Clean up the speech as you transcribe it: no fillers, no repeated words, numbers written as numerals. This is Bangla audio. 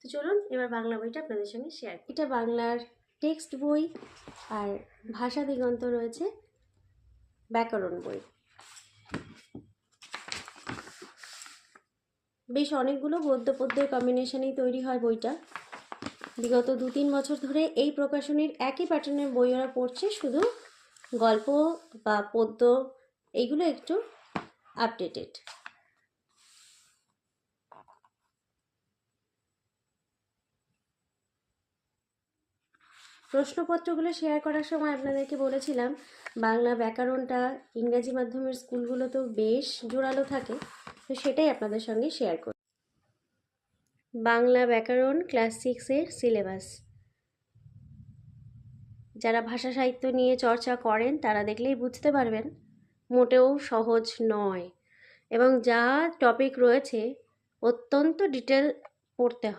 তো চলুন এবার বাংলা বইটা আপনাদের সঙ্গে শেয়ার। এটা বাংলার টেক্সট বই, আর ভাষা দিগন্ত রয়েছে ব্যাকরণ বই। বেশ অনেকগুলো গদ্য পদ্যের কম্বিনেশনেই তৈরি হয় বইটা। বিগত 2-3 বছর ধরে এই প্রকাশনীর একই প্যাটার্নের বই ওরা পড়ছে, শুধু গল্প বা পদ্য এইগুলো একটু আপডেটেড। প্রশ্নপত্রগুলো শেয়ার করার সময় আপনাদেরকে বলেছিলাম বাংলা ব্যাকরণটা ইংরাজি মাধ্যমের স্কুলগুলোতেও বেশ জোরালো থাকে, তো সেটাই আপনাদের সঙ্গে শেয়ার করি। বাংলা ব্যাকরণ ক্লাস 6-এর সিলেবাস। যারা ভাষা সাহিত্য নিয়ে চর্চা করেন তারা দেখলেই বুঝতে পারবেন মোটেও সহজ নয়, এবং যা টপিক রয়েছে অত্যন্ত ডিটেল পড়তে হয়।